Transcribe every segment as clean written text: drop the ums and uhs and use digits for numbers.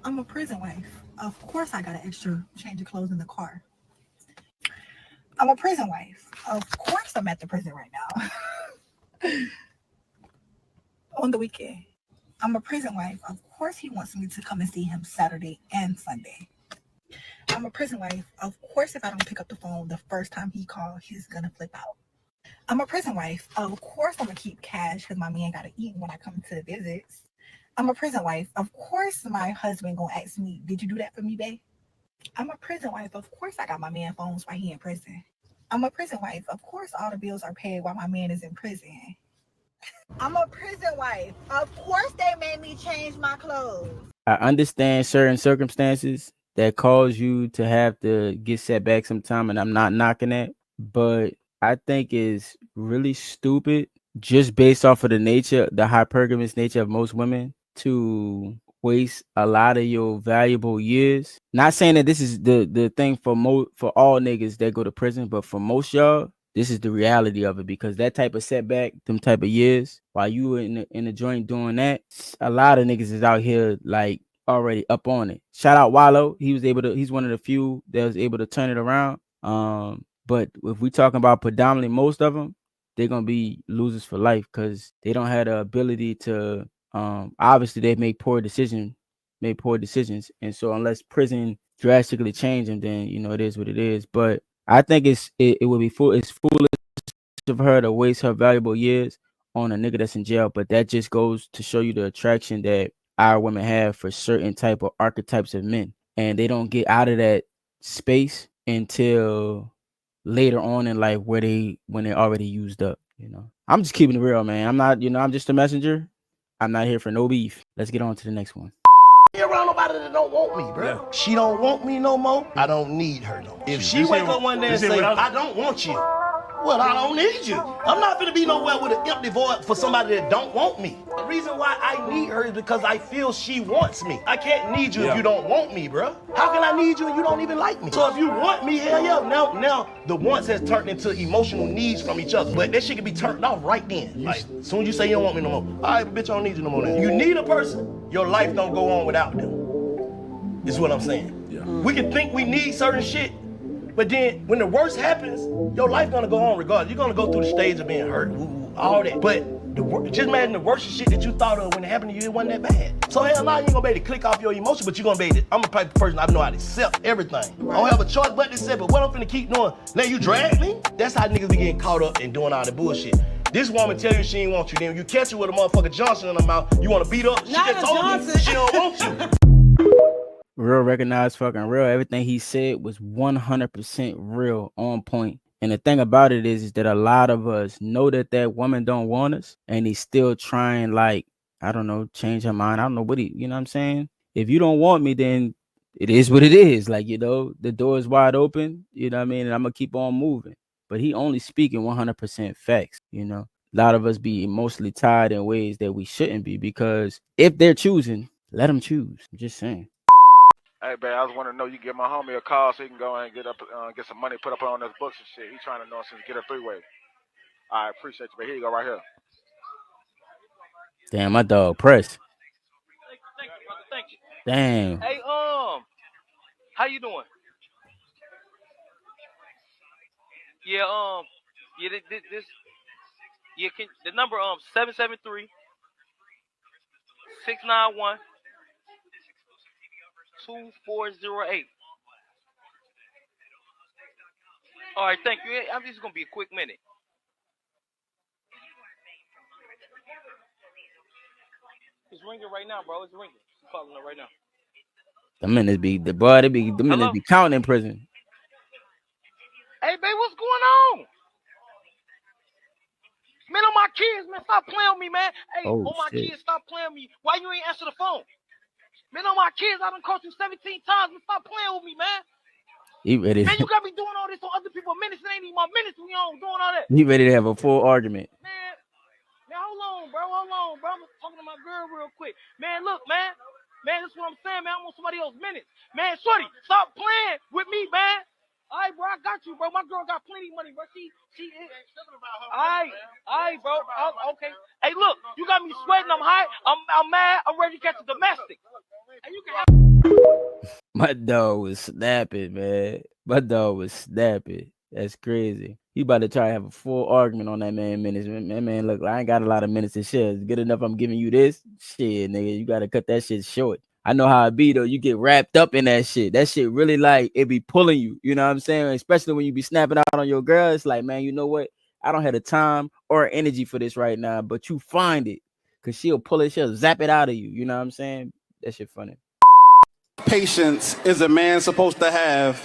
I'm a prison wife. Of course I got an extra change of clothes in the car. I'm a prison wife. Of course I'm at the prison right now. On the weekend. I'm a prison wife. Of course he wants me to come and see him Saturday and Sunday. I'm a prison wife. Of course if I don't pick up the phone the first time he calls, he's gonna flip out. I'm a prison wife. Of course I'm gonna keep cash because my man gotta eat when I come to the visits. I'm a prison wife. Of course my husband gonna ask me, did you do that for me, babe? I'm a prison wife. Of course I got my man phones while he in prison. I'm a prison wife. Of course all the bills are paid while my man is in prison. I'm a prison wife. Of course they made me change my clothes. I understand certain circumstances that cause you to have to get set back sometime, and I'm not knocking that, but I think it's really stupid just based off of the hypergamous nature of most women to waste a lot of your valuable years. Not saying that this is the thing for all niggas that go to prison, but for most y'all, this is the reality of it, because that type of setback, them type of years, while you were in the joint doing that, a lot of niggas is out here like already up on it. Shout out Wallow. He's one of the few that was able to turn it around. But if we talking about predominantly most of them, they're gonna be losers for life because they don't have the ability to obviously they make poor decisions, and so unless prison drastically change them, then it is what it is. But I think it would be it's foolish of her to waste her valuable years on a nigga that's in jail. But that just goes to show you the attraction that our women have for certain type of archetypes of men, and they don't get out of that space until later on in life when they're already used up. I'm just keeping it real, man. I'm not, I'm just a messenger. I'm not here for no beef. Let's get on to the next one. Around nobody that don't want me, bro. Yeah. She don't want me no more. I don't need her no more. If she wake up one day and say, I don't want you, well, I don't need you. I'm not gonna be nowhere with an empty void for somebody that don't want me. The reason why I need her is because I feel she wants me. I can't need you if you don't want me, bro. How can I need you and you don't even like me? So if you want me, hell yeah. Now the wants has turned into emotional needs from each other. But that shit can be turned off right then. Like, as soon as you say you don't want me no more, all right, bitch, I don't need you no more now. You need a person, your life don't go on without them. Is what I'm saying. Yeah. We can think we need certain shit, but then when the worst happens, your life gonna go on regardless. You're gonna go through the stage of being hurt, all that. But just imagine the worst shit that you thought of when it happened to you, it wasn't that bad. So hell nah, you ain't gonna be able to click off your emotion, but you're gonna be able to, I'm a type of person, I know how to accept everything. Right. I don't have a choice but to accept, but what I'm finna keep doing, let you drag me? That's how niggas be getting caught up and doing all the bullshit. This woman tell you she ain't want you, then you catch her with a motherfucking Johnson in her mouth, you wanna beat up, she just told you she don't want you. Real, recognized, fucking real. Everything he said was 100% real, on point. And the thing about it is that a lot of us know that woman don't want us, and he's still trying, like, I don't know, change her mind. I don't know what you know what I'm saying? If you don't want me, then it is what it is. Like, the door is wide open, you know what I mean? And I'm going to keep on moving. But he only speaking 100% facts, A lot of us be emotionally tied in ways that we shouldn't be, because if they're choosing, let them choose. I'm just saying. Hey, babe, I was wanting to know, you give my homie a call so he can go and get some money put up on those books and shit. He's trying to know since get a three-way. I appreciate you, but here you go right here. Damn, my dog press. Thank you, brother. Thank you. Damn. Hey, how you doing? Yeah, this the number 773 691 2408. All right, thank you. I'm just gonna be a quick minute. It's ringing right now, bro. It's ringing. I'm calling it right now. The minutes be counting in prison. Hey, babe, what's going on? Man, on my kids, man, stop playing with me, man. Hey, on my kids, stop playing with me. Why you ain't answer the phone? Man, on my kids, I done called you 17 times. Man, stop playing with me, man. He ready. Man, you got me doing all this on other people's minutes. It ain't even my minutes we on doing all that. He ready to have a full argument. Man, hold on, bro. I'm talking to my girl real quick. Man, look, man. Man, that's what I'm saying, man. I want somebody else's minutes. Man, shorty, stop playing with me, man. All right, bro, I got you, bro. My girl got plenty of money, bro. She all right, bro. Okay. Hey, look, you got me sweating. I'm hot. I'm mad. I'm ready to catch a domestic. And you can have My dog was snapping, man. My dog was snapping. That's crazy. He about to try to have a full argument on that man minutes. Man, look, I ain't got a lot of minutes to share. It's good enough I'm giving you this. Shit, nigga, you gotta cut that shit short. I know how it be though. You get wrapped up in that shit. That shit really like it be pulling you. You know what I'm saying? Especially when you be snapping out on your girl. It's like, man, you know what? I don't have the time or energy for this right now. But you find it, cause she'll pull it, she'll zap it out of you. You know what I'm saying? That shit funny. Patience is a man supposed to have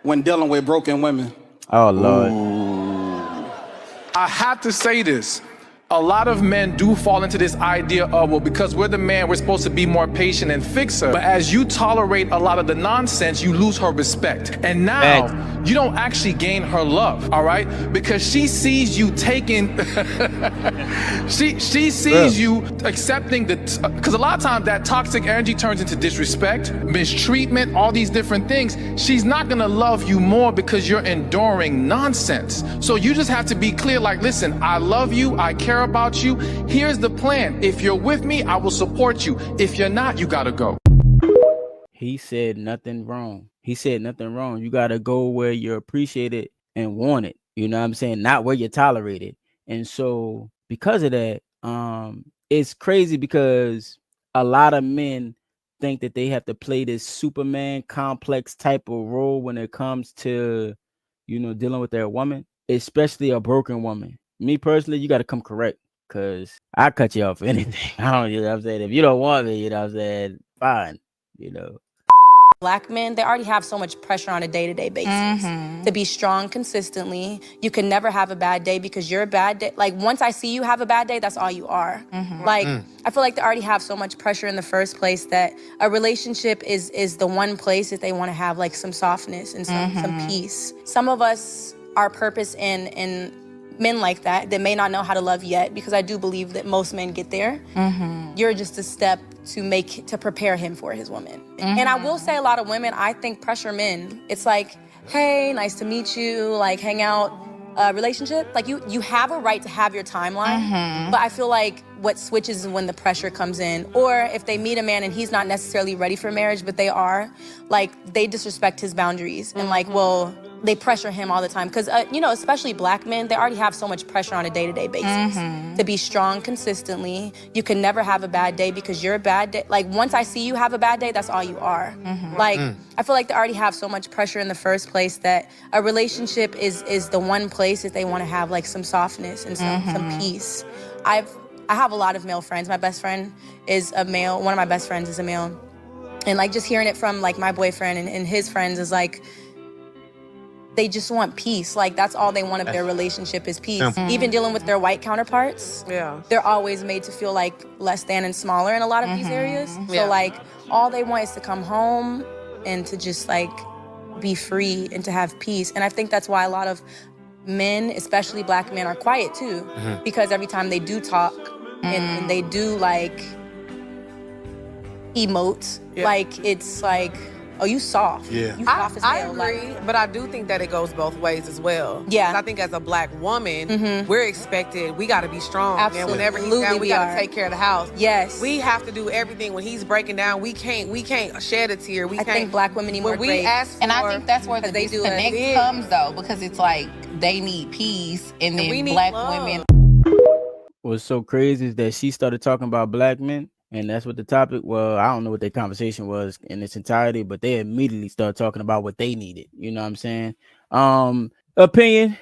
when dealing with broken women? Oh Lord. I have to say this. A lot of men do fall into this idea of, well, because we're the man, we're supposed to be more patient and fix her. But as you tolerate a lot of the nonsense, you lose her respect. And now you don't actually gain her love, all right? Because she sees you taking, she sees you accepting because a lot of times that toxic energy turns into disrespect, mistreatment, all these different things. She's not gonna love you more because you're enduring nonsense. So you just have to be clear, like, listen, I love you, I care about you. Here's the plan. If you're with me, I will support you. If you're not, you gotta go. He said nothing wrong. He said nothing wrong. You gotta go where you're appreciated and wanted. You know what I'm saying? Not where you're tolerated. And so because of that, it's crazy because a lot of men think that they have to play this Superman complex type of role when it comes to, you know, dealing with their woman, especially a broken woman. Me personally, you got to come correct, because I cut you off for anything. I don't, you know what I'm saying? If you don't want me, you know what I'm saying? Fine, you know. Black men, they already have so much pressure on a day-to-day basis to be strong consistently. You can never have a bad day because you're a bad day. Like, once I see you have a bad day, that's all you are. Like, I feel like they already have so much pressure in the first place that a relationship is the one place that they want to have, like, some softness and some peace. Some of us, our purpose in men like that may not know how to love yet, because I do believe that most men get there. You're just a step to prepare him for his woman. And I will say, a lot of women, I think, pressure men. It's like, hey, nice to meet you, like, hang out, relationship. Like, you have a right to have your timeline, but I feel like what switches is when the pressure comes in, or if they meet a man and he's not necessarily ready for marriage, but they are, like, they disrespect his boundaries and, like, well, they pressure him all the time. Because, you know, especially Black men, they already have so much pressure on a day-to-day basis to be strong consistently. You can never have a bad day because you're a bad day. Like, once I see you have a bad day, that's all you are. Like, I feel like they already have so much pressure in the first place that a relationship is the one place that they want to have, like, some softness and some peace. I have a lot of male friends. My best friend is a male. One of my best friends is a male. And, like, just hearing it from, like, my boyfriend and his friends is, like, they just want peace. Like, that's all they want of their relationship is peace. Even dealing with their white counterparts, they're always made to feel like less than and smaller in a lot of these areas. So, like, all they want is to come home and to just, like, be free and to have peace. And I think that's why a lot of men, especially Black men, are quiet too. Because every time they do talk and they do, like, emote, like, it's like, oh, you soft. Yeah. You soft as I hell. agree, Like, but I do think that it goes both ways as well. Yeah. 'Cause I think as a Black woman, we're expected, we got to be strong. Absolutely. And whenever he's down, we got to take care of the house. Yes. We have to do everything. When he's breaking down, we can't shed a tear. I think Black women need more when we grace. ask for, And I think that's where the they do disconnect it. comes, though, because it's like they need peace, and then we need Black love. women. What's so crazy is that she started talking about Black men, and that's what the topic. Well, I don't know what their conversation was in its entirety, but they immediately started talking about what they needed. You know what I'm saying? Opinion.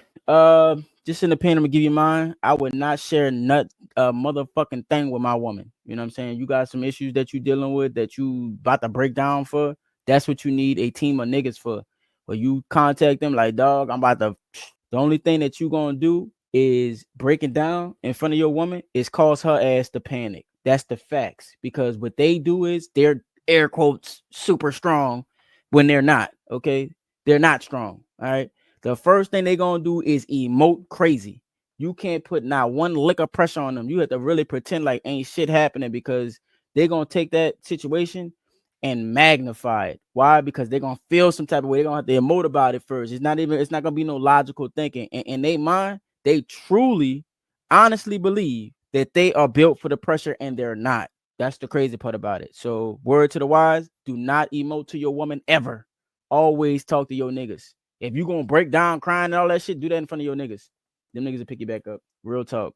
Just an opinion. I'm gonna give you mine. I would not share motherfucking thing with my woman. You know what I'm saying? You got some issues that you dealing with that you about to break down for. That's what you need a team of niggas for. Or you contact them like, dog, I'm about to. The only thing that you gonna do is breaking down in front of your woman is cause her ass to panic. That's the facts. Because what they do is they're air quotes super strong when they're not. Okay, they're not strong. All right. The first thing they gonna do is emote crazy. You can't put not one lick of pressure on them. You have to really pretend like ain't shit happening, because they're gonna take that situation and magnify it. Why? Because they're gonna feel some type of way. They're gonna have to emote about it first. It's not gonna be no logical thinking. And in their mind, they truly, honestly believe that they are built for the pressure, and they're not. That's the crazy part about it. So word to the wise, do not emote to your woman ever. Always talk to your niggas. If you gonna break down crying and all that shit, do that in front of your niggas. Them niggas will pick you back up. Real talk.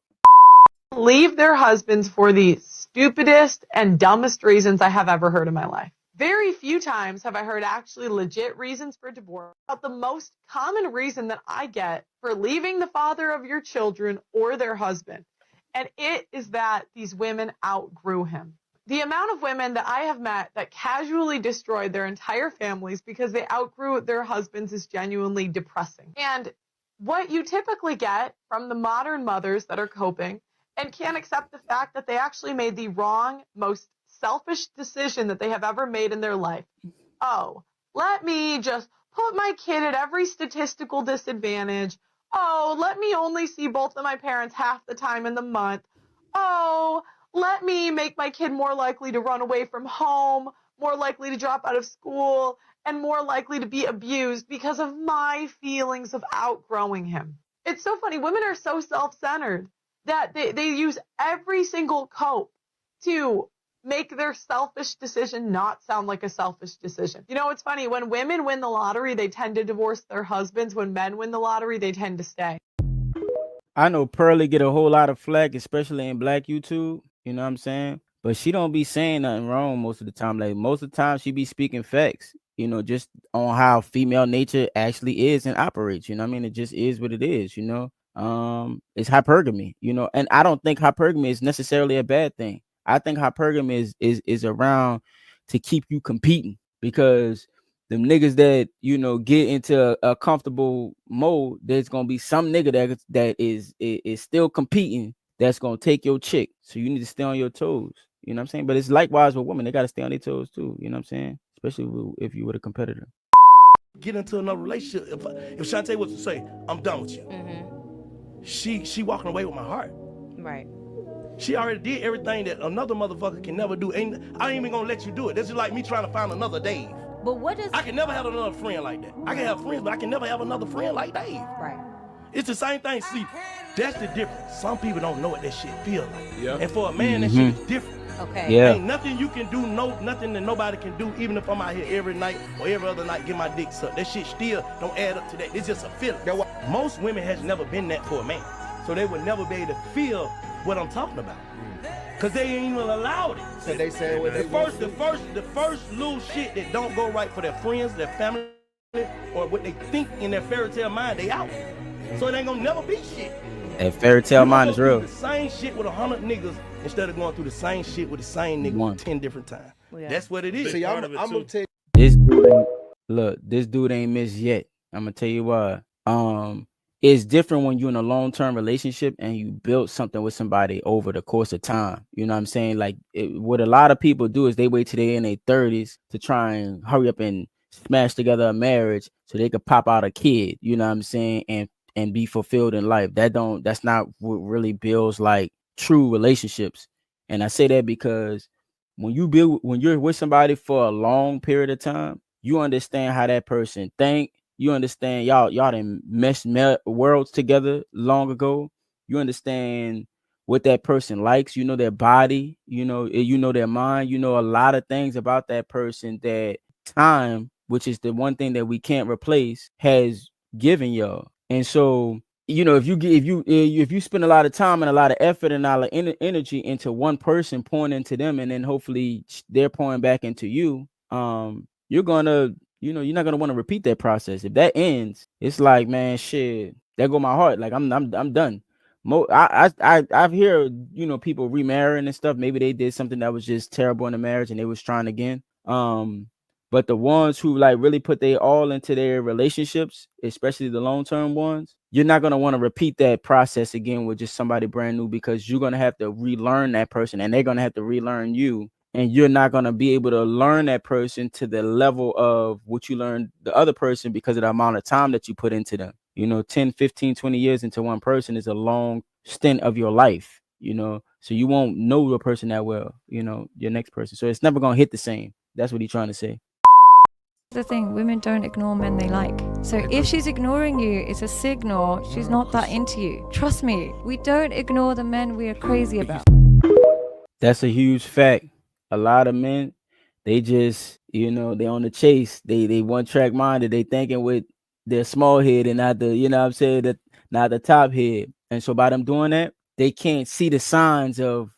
Leave their husbands for the stupidest and dumbest reasons I have ever heard in my life. Very few times have I heard actually legit reasons for divorce. But the most common reason that I get for leaving the father of your children or their husband, and it is that these women outgrew him. The amount of women that I have met that casually destroyed their entire families because they outgrew their husbands is genuinely depressing. And what you typically get from the modern mothers that are coping and can't accept the fact that they actually made the wrong, most selfish decision that they have ever made in their life. Oh, let me just put my kid at every statistical disadvantage. Oh, let me only see both of my parents half the time in the month. Oh, let me make my kid more likely to run away from home, more likely to drop out of school, and more likely to be abused because of my feelings of outgrowing him. It's so funny. Women are so self-centered that they use every single cope to make their selfish decision not sound like a selfish decision. You know, it's funny. When women win the lottery, they tend to divorce their husbands. When men win the lottery, they tend to stay. I know Pearly get a whole lot of flack, especially in Black YouTube. You know what I'm saying? But she don't be saying nothing wrong most of the time. Like most of the time, she be speaking facts. You know, just on how female nature actually is and operates. You know what I mean? It just is what it is. You know, it's hypergamy. You know, and I don't think hypergamy is necessarily a bad thing. I think hypergamy is around to keep you competing, because them niggas that, you know, get into a comfortable mode, there's gonna be some nigga that is still competing that's gonna take your chick. So you need to stay on your toes. You know what I'm saying? But it's likewise with women. They gotta stay on their toes too. You know what I'm saying? Especially if you were a competitor. Get into another relationship. If Shantae was to say, I'm done with you, she walking away with my heart. Right. She already did everything that another motherfucker can never do. I ain't even gonna let you do it. This is like me trying to find another Dave. But what is... I can never have another friend like that. I can have friends, but I can never have another friend like Dave. Right. It's the same thing. See, that's the difference. Some people don't know what that shit feel like. Yep. And for a man, that shit is different. Okay. Yeah. Ain't nothing you can do, nothing that nobody can do, even if I'm out here every night or every other night, get my dick sucked. That shit still don't add up to that. It's just a feeling. Most women has never been that for a man. So they would never be able to feel what I'm talking about. Cause they ain't even allowed it. So they say what the first little shit that don't go right for their friends, their family, or what they think in their fairy tale mind, they out. So it ain't gonna never be shit. That fairy tale mind is real. The same shit with 100 niggas instead of going through the same shit with the same nigga 10 different times. Yeah. That's what it is. See, I'm gonna tell you. This dude ain't missed yet. I'm gonna tell you why. It's different when you're in a long-term relationship and you build something with somebody over the course of time. You know what I'm saying? Like what a lot of people do is they wait till they're in their 30s to try and hurry up and smash together a marriage so they could pop out a kid. You know what I'm saying? And be fulfilled in life. That's not what really builds like true relationships. And I say that because when you're with somebody for a long period of time, you understand how that person think. You understand y'all done meshed worlds together long ago. You understand what that person likes. You know their body. You know their mind. You know a lot of things about that person that time, which is the one thing that we can't replace, has given y'all. And so, you know, if you spend a lot of time and a lot of effort and a lot of energy into one person, pouring into them, and then hopefully they're pouring back into you, you're gonna, you know, you're not gonna want to repeat that process. If that ends, it's like, man, shit, there go my heart. Like I'm done. I've heard, you know, people remarrying and stuff. Maybe they did something that was just terrible in the marriage and they was trying again. But the ones who like really put their all into their relationships, especially the long-term ones, you're not going to want to repeat that process again with just somebody brand new, because you're going to have to relearn that person and they're going to have to relearn you. And you're not going to be able to learn that person to the level of what you learned the other person because of the amount of time that you put into them. You know, 10, 15, 20 years into one person is a long stint of your life, you know, so you won't know your person that well, you know, your next person. So it's never going to hit the same. That's what he's trying to say. The thing, women don't ignore men they like. So if she's ignoring you, it's a signal she's not that into you. Trust me, we don't ignore the men we are crazy about. That's a huge fact. A lot of men, they just, they on the chase. They one track minded. They thinking with their small head and not the, what I'm saying, that not the top head. And so by them doing that, they can't see the signs of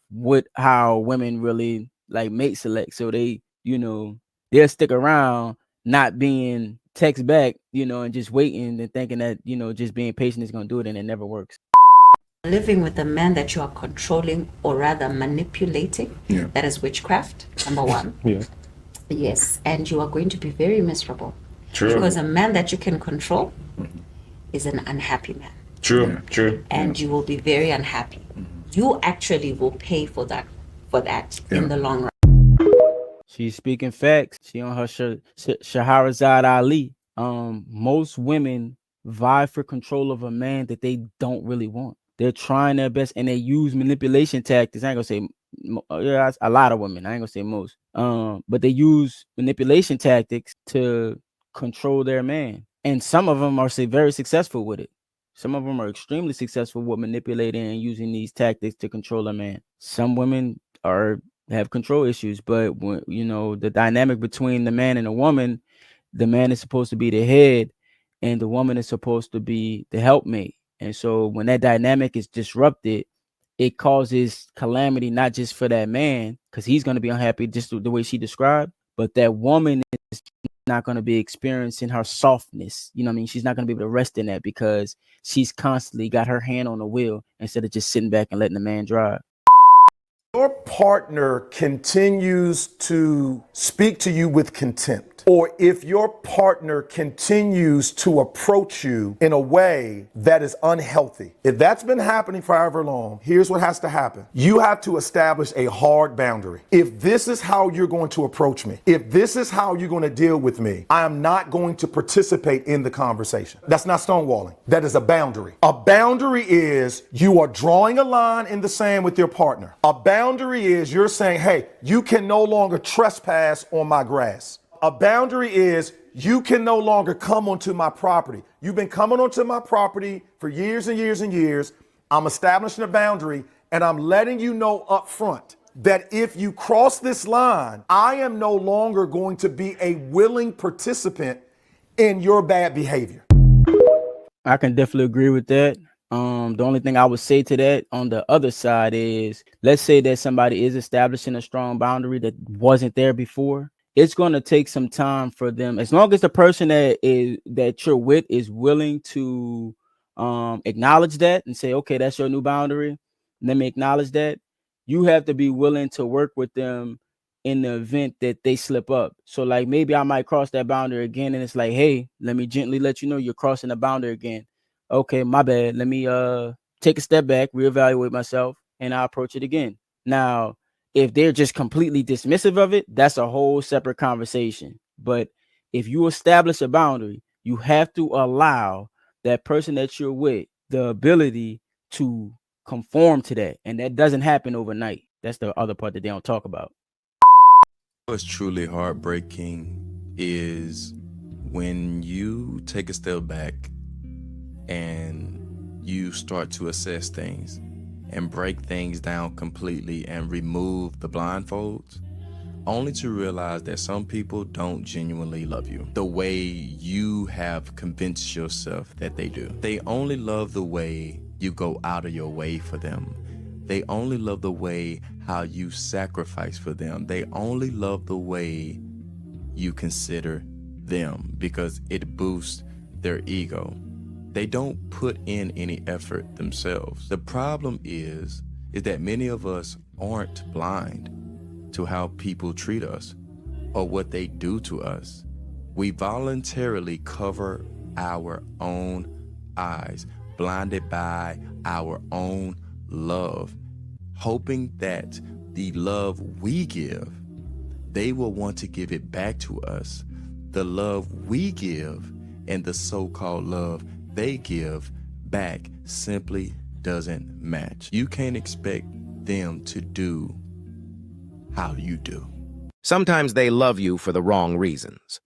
how women really like mate select. So they, they'll stick around not being text back, and just waiting and thinking that, just being patient is gonna do it, and it never works. Living with a man that you are controlling or rather manipulating, that is witchcraft, number one. Yes, and you are going to be very miserable. True. Because a man that you can control is an unhappy man. True. And you will be very unhappy. You actually will pay for that in the long run. She's speaking facts. She on her Shahrazad Ali. Most women vie for control of a man that they don't really want. They're trying their best and they use manipulation tactics. I ain't gonna say a lot of women. I ain't gonna say most. But they use manipulation tactics to control their man. And some of them are very successful with it. Some of them are extremely successful with manipulating and using these tactics to control a man. Some women have control issues, but when, the dynamic between the man and the woman, the man is supposed to be the head and the woman is supposed to be the helpmate. And so when that dynamic is disrupted, it causes calamity, not just for that man, because he's going to be unhappy just the way she described, but that woman is not going to be experiencing her softness. You know what I mean? She's not going to be able to rest in that because she's constantly got her hand on the wheel instead of just sitting back and letting the man drive. Your partner continues to speak to you with contempt, or if your partner continues to approach you in a way that is unhealthy, if that's been happening for however long, here's what has to happen. You have to establish a hard boundary. If this is how you're going to approach me, if this is how you're going to deal with me, I am not going to participate in the conversation. That's not stonewalling. That is a boundary. A boundary is you are drawing a line in the sand with your partner. A boundary is you're saying, hey, you can no longer trespass on my grass. A boundary is you can no longer come onto my property. You've been coming onto my property for years and years and years. I'm establishing a boundary and I'm letting you know up front that if you cross this line, I am no longer going to be a willing participant in your bad behavior. I can definitely agree with that. The only thing I would say to that on the other side is, let's say that somebody is establishing a strong boundary that wasn't there before. It's going to take some time for them, as long as the person that you're with is willing to acknowledge that and say, okay, that's your new boundary. Let me acknowledge that. You have to be willing to work with them in the event that they slip up. So like maybe I might cross that boundary again, and it's like, hey, let me gently let you know you're crossing the boundary again. Okay, my bad. Let me take a step back, reevaluate myself, and I'll approach it again. Now, if they're just completely dismissive of it, that's a whole separate conversation. But if you establish a boundary, you have to allow that person that you're with the ability to conform to that. And that doesn't happen overnight. That's the other part that they don't talk about. What's truly heartbreaking is when you take a step back and you start to assess things and break things down completely and remove the blindfolds, only to realize that some people don't genuinely love you the way you have convinced yourself that they do. They only love the way you go out of your way for them. They only love the way how you sacrifice for them. They only love the way you consider them because it boosts their ego. They don't put in any effort themselves. The problem is that many of us aren't blind to how people treat us or what they do to us. We voluntarily cover our own eyes, blinded by our own love, hoping that the love we give, they will want to give it back to us. The love we give and the so-called love they give back simply doesn't match. You can't expect them to do how you do. Sometimes they love you for the wrong reasons.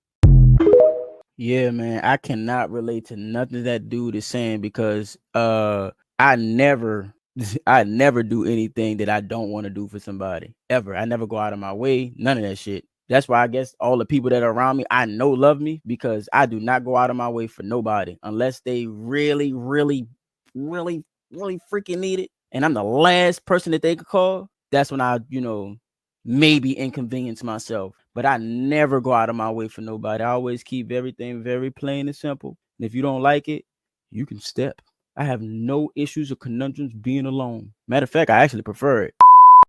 Yeah, man, I cannot relate to nothing that dude is saying because I never I never do anything that I don't want to do for somebody ever. I never go out of my way. None of that shit. That's why I guess all the people that are around me, I know love me, because I do not go out of my way for nobody unless they really, really, really, really freaking need it. And I'm the last person that they could call. That's when I, maybe inconvenience myself. But I never go out of my way for nobody. I always keep everything very plain and simple. And if you don't like it, you can step. I have no issues or conundrums being alone. Matter of fact, I actually prefer it.